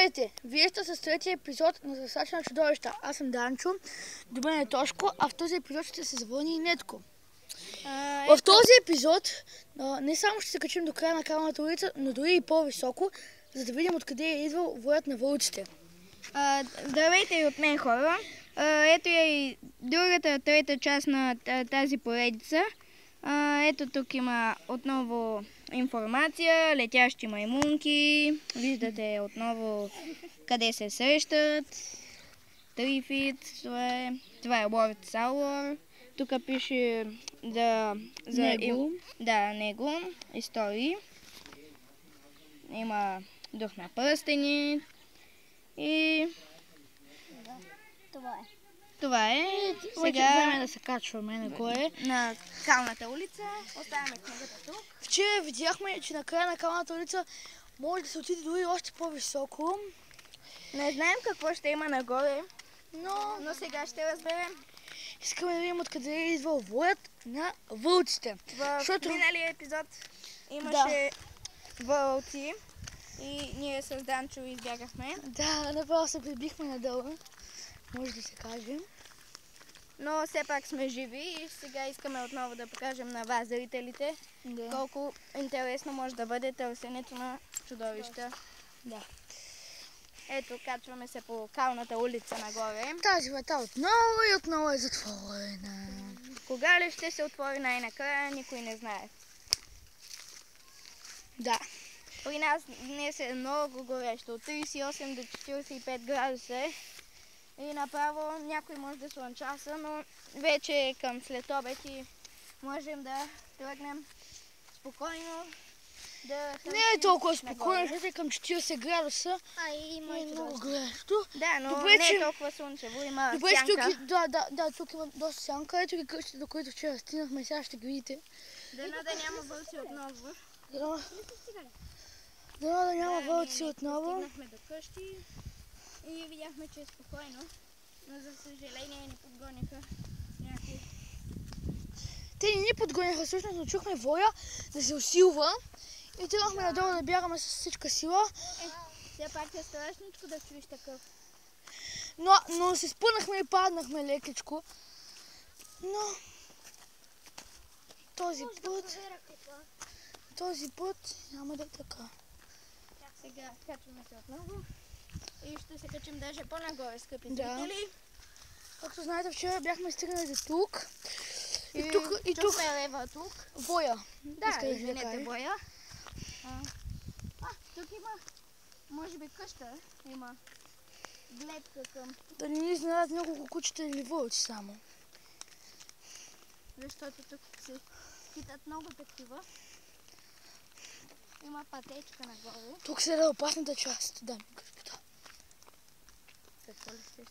Здравейте! Вие сте с третия епизод на Засача на чудовища. Аз съм Данчо, до мен е Тошко, а в този епизод ще се завърне и Нетко. В този епизод не само ще се качим до края на Калната улица, но дори и по-високо, за да видим откъде е идвал воят на вълците. Здравейте и от мен, хора! Ето е и другата, трета част на тази поредица. Ето тук има отново информация, летящи маймунки, виждате отново къде се срещат, Трифит, това е Лорд Саулор, тук пише него, истории, има дух на пръстени и това е. Сега време да се качваме нагоре на Калната улица. Оставяме книгата тук. Вчера видяхме, че на края на Калната улица може да се отиде дори още по-високо. Не знаем какво ще има нагоре, но сега ще разберем. Искаме да видим откъде е идвал воят на вълците. В миналия епизод имаше вълци и ние с Данчо избягахме. Да, направо се прибихме надолу, може да се каже. Но все пак сме живи и сега искаме отново да покажем на вас, зрителите, колко интересно може да бъде търсенето на чудовища. Да. Ето, качваме се по Калната улица нагоре. Тази врата отново и отново е затворена. Кога ли ще се отвори най-накрая, никой не знае. Да. При нас днес е много горещо, от 38 до 45 градуса и направо някой може да слънчаса, но вече е към след обед и можем да тръгнем спокойно. Не е толкова спокойно, защото е към 40 градуса и е много горещо. Да, но добре, не е толкова слънчево, има сянка. Тук има доста сянка. Ето ги къщите, до които вчера стигнахме, сега ще ги видите. Дано да няма вълци отново. Дано да няма вълци отново. Стигнахме до къщи и видяхме, че е спокойно, но за съжаление ни подгониха някакви. Те не ни подгониха, всъщност, но чухме воя да се усилва и тръгнахме надолу да бягаме с всичка сила. Все пак е страшничко да чуеш такъв. Но се спънахме и паднахме лекичко. Но този път няма да е така. Сега качваме се отново и ще се качим даже по-нагоре, скъпи зрители. Както знаете, вчера бяхме стигнали до тук. И тук е лева тук. Воя. Да, извинете, воя. Тук има, може би къща, има гледка към. Да не ни знаят няколко кучета или вълци само. Защото тук се питат много такива. Има пътечка нагоре. Тук се е опасната част, дами и господа. Какво ли ще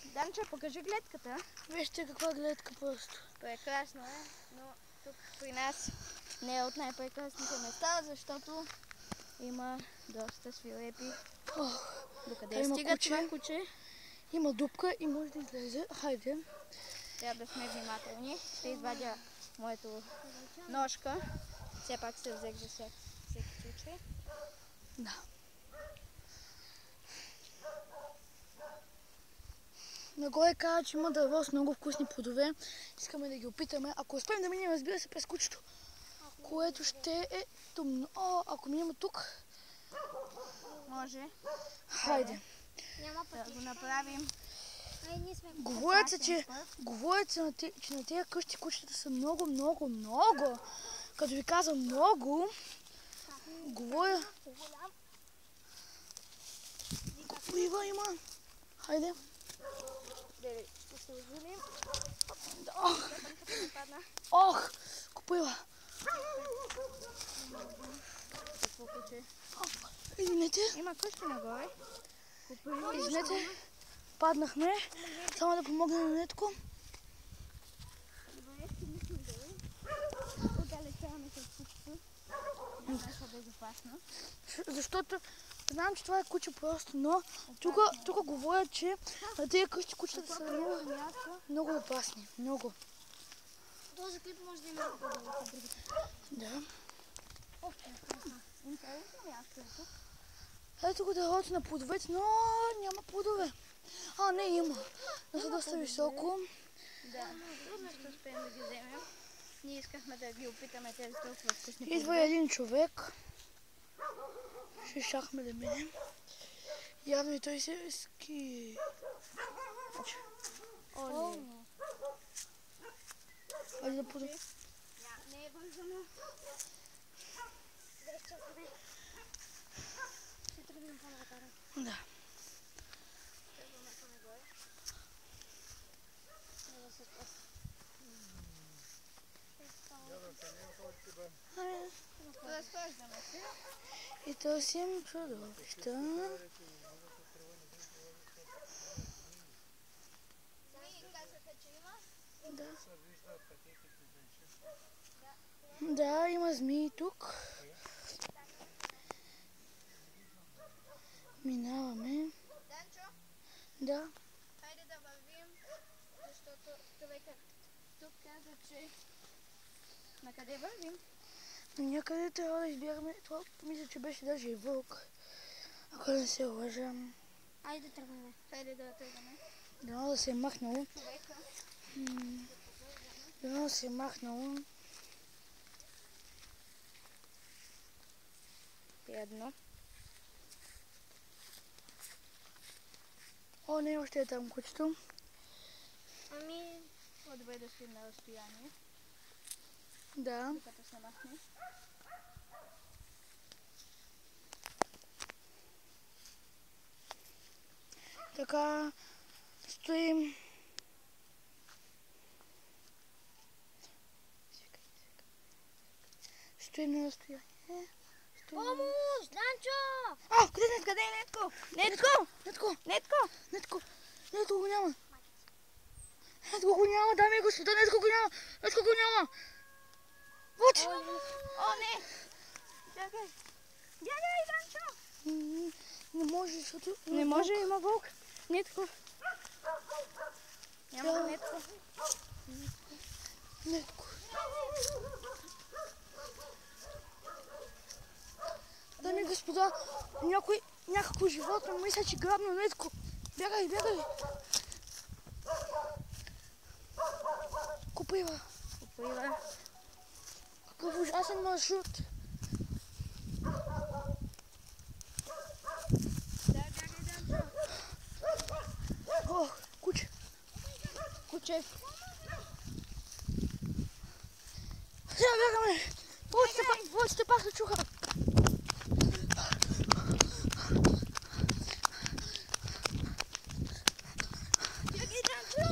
Данчо, покажи гледката. Вижте каква гледка просто. Прекрасно е, но тук при нас не е от най-прекрасните места, защото има доста свирепи. Докъде стига това куче? Има дупка и може да излезе. Хайде. Трябва да сме внимателни. Ще извадя моето ножка. Все пак се взех за всеки случай. Да. Нагоре каза, че има дърво с много вкусни плодове. Искаме да ги опитаме. Ако успеем да минем, разбира се, през кучето, което ще е тъмно. Ако минем тук, може. Хайде. Да го направим. Говорят се, че на тези къщи кучета са много. Като ви казвам много, говоря. Купива има. Хайде. Ще се оживим. Купива. Какво куче? Извинете. Има къщи нагоре. Извинете. Паднахме. Само да помогна на Нетко. Добре, стигнахме долу. Отдалечаваме се от кучето. Да е безопасно. Защото знам, че това е куче просто, но тук говорят, че на тези къщи кучета са много опасни. Много. Този клип може да има по-долу. Да. Интересно място е тук. Ето го дървото на плодовете, но няма плодове. А, не има. Но са доста високо. Да, трудно ще успеем да ги вземем. Ние искахме да ги опитаме тези толкова вкусни Идва плодове. един човек. Ще щяхме да минем. Явно и той се ски. О, не. Айде да подам. Не е бързано. Ще тръгнем по-нагоре. Да. Тръгваме по-нагоре. Не да се спаси. Разхождаме се. И търсим чудовища. Казаха, че има. Да. Да, има змии тук. Минаваме. Данчо, Да. хайде да вървим, защото човекът тук каза, че... На къде вървим? Някъде трябва да избягаме. Това мисля, че беше даже и вълк. Ако не се лъжа. Айде да тръгнем. Хайде да тръгнем. Дано да се е махнало. Човека. Дано да се е махнало. Едно. О, не, още е там кучето. Ами, по-добре да стоим на разстояние, Да. докато се махне. Така, стоим. Стоим на разстояние. Помощ, Данчо! А, къде е? Къде е Нетко? Нетко! Нетко! Нетко! Нетко! Нетко го няма! Нетко го няма, дами и господа! Нетко го няма! Нетко го няма! Вот! О, не! Чакай! Бягай, Данчо! Не може, защото... Не може, има вълк. Нетко. Няма Да. Нетко. Нетко. Дами и господа, някакво животно мисля, че грабна Нетко. Бягай, бягай! Купива. Поплива. Какъв ужасен маршрут. Да, бягай, Данчо. Ох, куче. Куче. Сега бягаме. Вълците пак се чуха. Бягай, Данчо.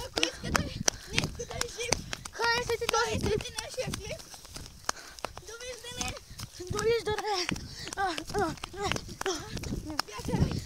Ако искате, Нетко да е жив. Харесайте този клип. Харесайте нашия клип. Довиждане. Довиждане. Бягай.